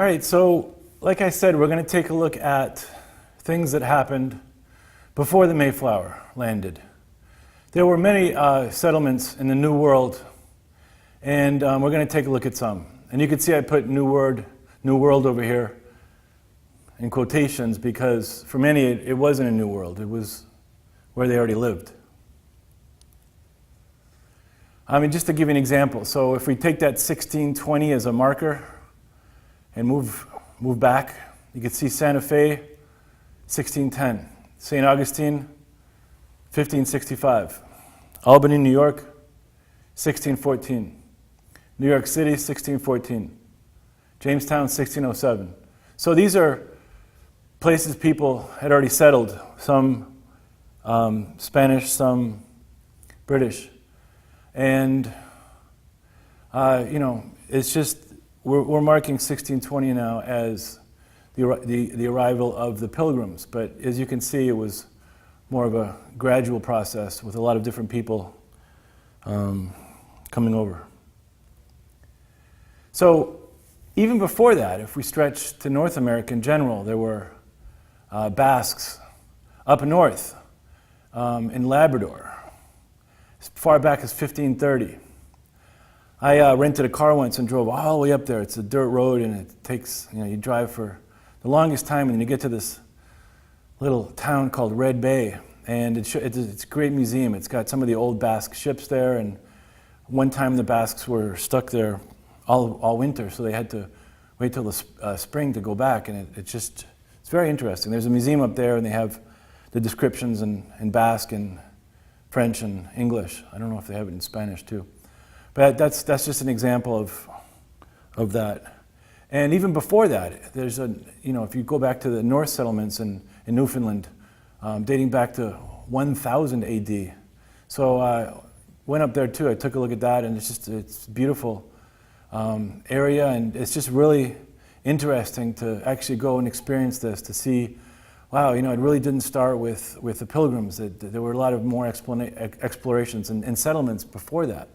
All right, so like I said, we're going to take a look at things that happened before the Mayflower landed. There were many settlements in the New World, and we're going to take a look at some. And you can see I put New World over here in quotations because for many it wasn't a new world, it was where they already lived. I mean, just to give you an example, so if we take that 1620 as a marker and move back, you can see Santa Fe, 1610. St. Augustine, 1565. Albany, New York, 1614. New York City, 1614. Jamestown, 1607. So these are places people had already settled, some Spanish, some British. And, it's just, we're marking 1620 now as the arrival of the Pilgrims. But as you can see, it was more of a gradual process with a lot of different people coming over. So even before that, if we stretch to North America in general, there were Basques up north in Labrador, as far back as 1530. I rented a car once and drove all the way up there. It's a dirt road and it takes, you drive for the longest time and then you get to this little town called Red Bay. And it's a great museum. It's got some of the old Basque ships there, and one time the Basques were stuck there all winter, so they had to wait till the spring to go back, and it's very interesting. There's a museum up there and they have the descriptions in Basque and French and English. I don't know if they have it in Spanish too. But that's just an example of that. And even before that, there's if you go back to the Norse settlements in Newfoundland, dating back to 1000 AD. So I went up there too. I took a look at that, and it's a beautiful area, and it's just really interesting to actually go and experience this, to see, wow, it really didn't start with the Pilgrims. There were a lot of more explorations and settlements before that.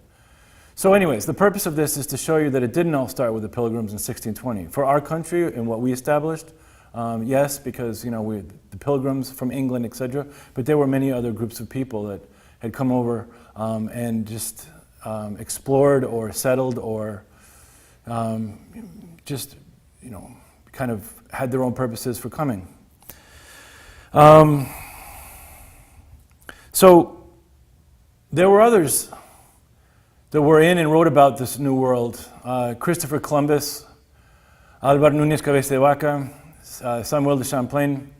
So anyways, the purpose of this is to show you that it didn't all start with the Pilgrims in 1620. For our country and what we established, yes, because we the Pilgrims from England, etc. But there were many other groups of people that had come over and just explored or settled or just kind of had their own purposes for coming. So there were others that were in and wrote about this new world. Christopher Columbus, Alvar Núñez Cabeza de Vaca, Samuel de Champlain,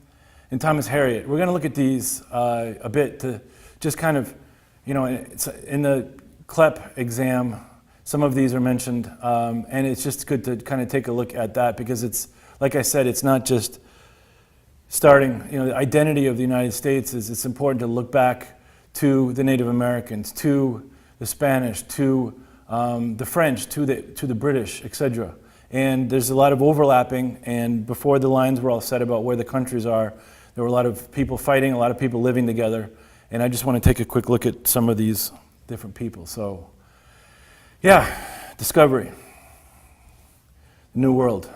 and Thomas Harriot. We're going to look at these a bit to just kind of, it's in the CLEP exam, some of these are mentioned, and it's just good to kind of take a look at that because it's, like I said, it's not just starting, the identity of the United States it's important to look back to the Native Americans, to the Spanish, to the French, to the British, etc. And there's a lot of overlapping, and before the lines were all set about where the countries are, there were a lot of people fighting, a lot of people living together, and I just want to take a quick look at some of these different people. So, yeah, discovery, the New World.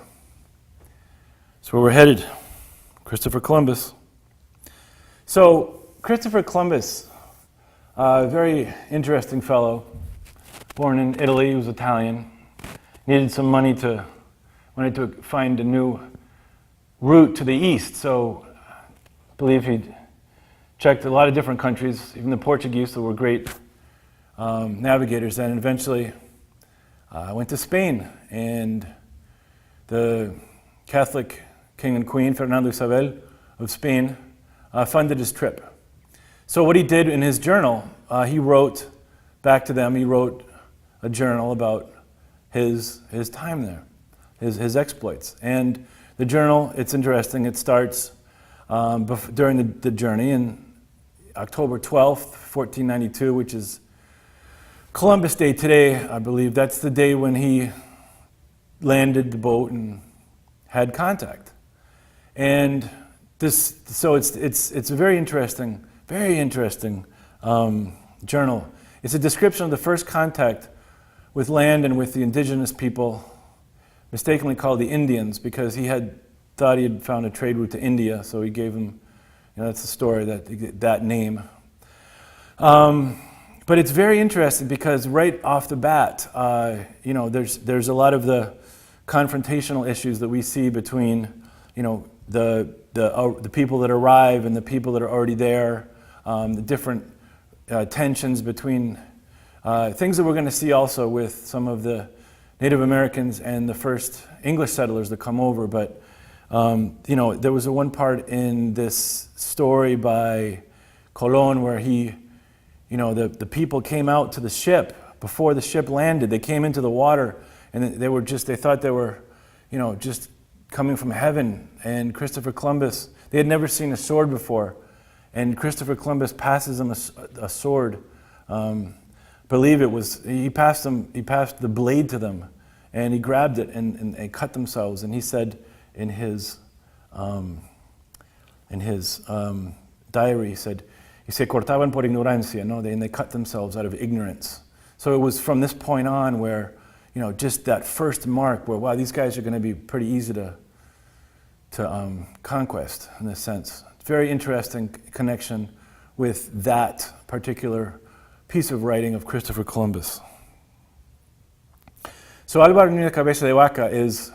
That's where we're headed. Christopher Columbus. So, Christopher Columbus, a very interesting fellow, born in Italy, he was Italian, needed some money wanted to find a new route to the east, so I believe he checked a lot of different countries, even the Portuguese, who were great navigators then, and eventually went to Spain, and the Catholic king and queen, Fernando Isabel of Spain, funded his trip. So what he did in his journal, he wrote back to them, he wrote a journal about his time there, his exploits. And the journal, it's interesting, it starts during the journey in October 12th, 1492, which is Columbus Day today, I believe. That's the day when he landed the boat and had contact. And so it's a very interesting journal. It's a description of the first contact with land and with the indigenous people mistakenly called the Indians because he had thought he had found a trade route to India, so he gave them, that's the story, that name. But it's very interesting because right off the bat, there's a lot of the confrontational issues that we see between, the people that arrive and the people that are already there, the different tensions between things that we're going to see also with some of the Native Americans and the first English settlers that come over. But there was one part in this story by Colón where the people came out to the ship before the ship landed. They came into the water and they thought they were, just coming from heaven. And Christopher Columbus, they had never seen a sword before. And Christopher Columbus passes them a sword. He passed the blade to them, and he grabbed it and they cut themselves. And he said in his diary, he said, "Se cortaban por ignorancia," and they cut themselves out of ignorance. So it was from this point on where, just that first mark where, wow, these guys are going to be pretty easy to conquest in this sense. Very interesting connection with that particular piece of writing of Christopher Columbus. So Álvaro Núñez Cabeza de Vaca is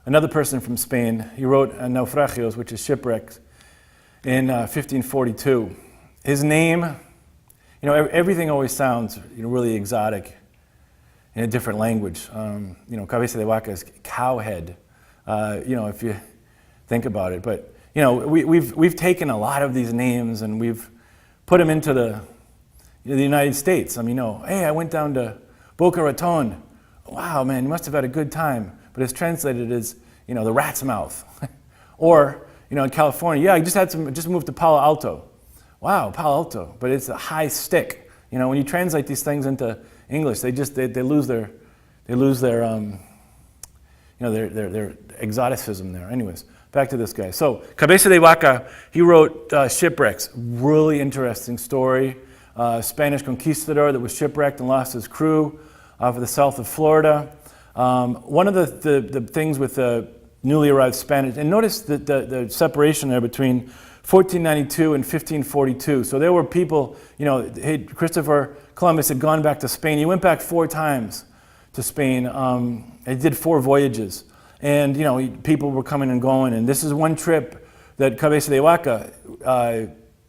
another person from Spain. He wrote Naufragios, which is shipwrecked, in 1542. His name, everything always sounds really exotic in a different language. Cabeza de Vaca is cowhead, if you think about it. But we've taken a lot of these names and we've put them into the United States. Hey, I went down to Boca Raton. Wow, man, you must have had a good time. But it's translated as, the rat's mouth. Or, in California, yeah, I just moved to Palo Alto. Wow, Palo Alto, but it's a high stick. When you translate these things into English, they lose their exoticism there. Anyways, back to this guy. So Cabeza de Vaca, he wrote Shipwrecks. Really interesting story. Spanish conquistador that was shipwrecked and lost his crew off of the south of Florida. One of the things with the newly arrived Spanish, and notice the separation there between 1492 and 1542. So there were people, Christopher Columbus had gone back to Spain. He went back 4 times to Spain. He did 4 voyages. And, people were coming and going. And this is one trip that Cabeza de Vaca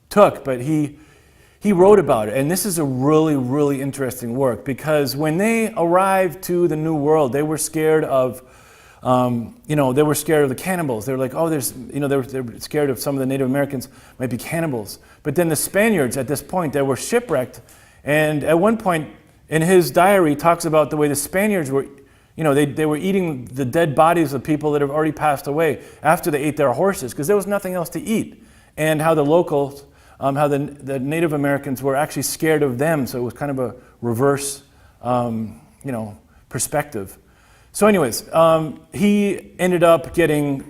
took, but he wrote about it. And this is a really, really interesting work because when they arrived to the New World, they were scared of they were scared of the cannibals. They were like, they were scared of some of the Native Americans might be cannibals. But then the Spaniards at this point, they were shipwrecked. And at one point in his diary, he talks about the way the Spaniards were, they were eating the dead bodies of people that have already passed away after they ate their horses because there was nothing else to eat. And how the locals, how the Native Americans were actually scared of them. So it was kind of a reverse, perspective. So anyways, he ended up getting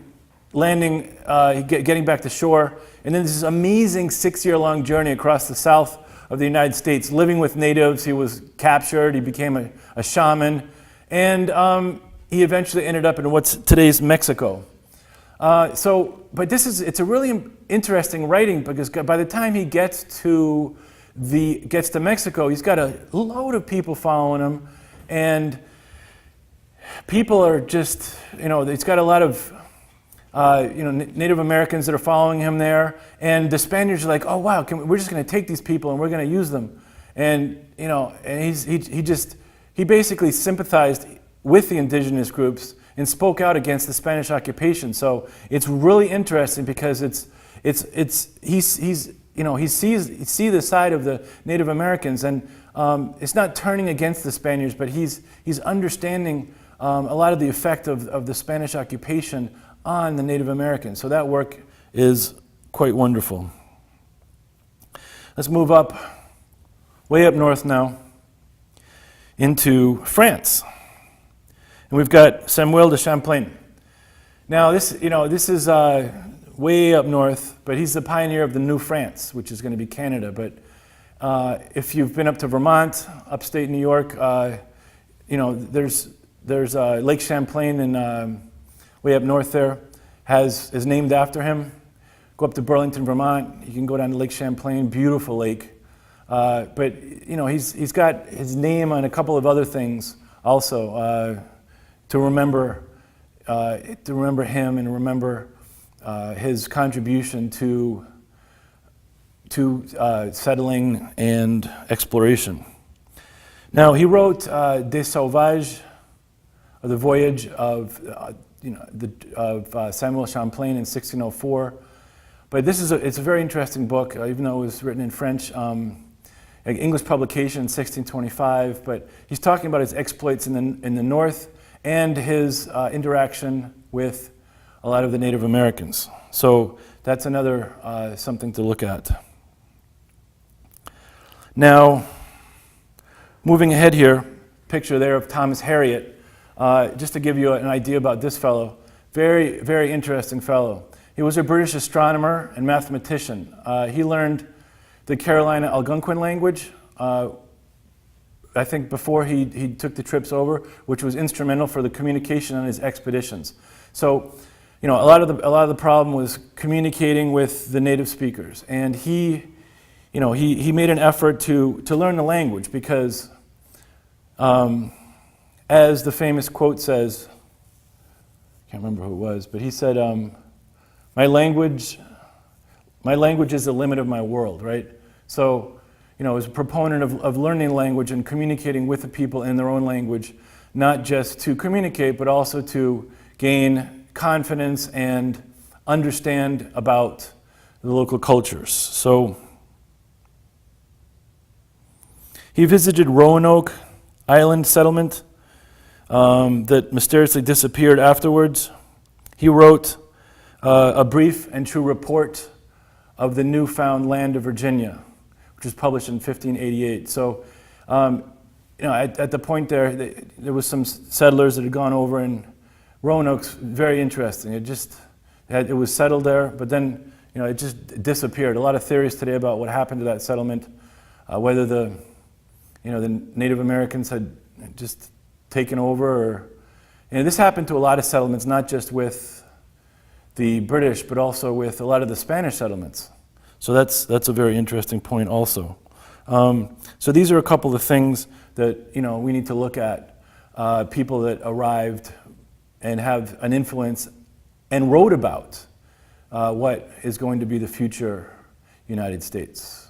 back to shore, and then this amazing 6-year-long journey across the south of the United States, living with natives. He was captured, he became a shaman, and he eventually ended up in what's today's Mexico. But it's a really interesting writing because by the time he gets to Mexico, he's got a load of people following him, and people are just, it's got a lot of, Native Americans that are following him there. And the Spaniards are like, oh, wow, we're just going to take these people and we're going to use them. And, and he basically sympathized with the indigenous groups and spoke out against the Spanish occupation. So it's really interesting because he sees the side of the Native Americans, and it's not turning against the Spaniards, but he's understanding a lot of the effect of the Spanish occupation on the Native Americans. So that work is quite wonderful. Let's move way up north now, into France. And we've got Samuel de Champlain. Now this is way up north, but he's the pioneer of the New France, which is going to be Canada. But if you've been up to Vermont, upstate New York, there's there's Lake Champlain in way up north there, is named after him. Go up to Burlington, Vermont. You can go down to Lake Champlain, beautiful lake. But you know, he's got his name on a couple of other things also to remember him and remember his contribution to settling and exploration. Now he wrote Des Sauvages, or the voyage of Samuel Champlain in 1604. But it's a very interesting book, even though it was written in French. English publication in 1625, but he's talking about his exploits in the north and his interaction with a lot of the Native Americans. So that's another something to look at. Now, moving ahead here, picture there of Thomas Harriot, just to give you an idea about this fellow. Very, very interesting fellow. He was a British astronomer and mathematician. He learned the Carolina Algonquin language, I think before he took the trips over, which was instrumental for the communication on his expeditions. So, you know, a lot of the problem was communicating with the native speakers, and he made an effort to learn the language because, as the famous quote says, I can't remember who it was, but he said, "My language is the limit of my world," right? So, you know, as a proponent of learning language and communicating with the people in their own language, not just to communicate, but also to gain confidence and understand about the local cultures. So, he visited Roanoke Island settlement that mysteriously disappeared afterwards. He wrote a brief and true report of the newfound land of Virginia, which was published in 1588. So, you know, at the point there was some settlers that had gone over, and Roanoke's very interesting. It was settled there, but then, you know, it just disappeared. A lot of theories today about what happened to that settlement, whether the Native Americans had just taken over, or, you know, this happened to a lot of settlements, not just with the British, but also with a lot of the Spanish settlements. So that's a very interesting point also. So these are a couple of things that, you know, we need to look at. People that arrived and have an influence and wrote about what is going to be the future United States.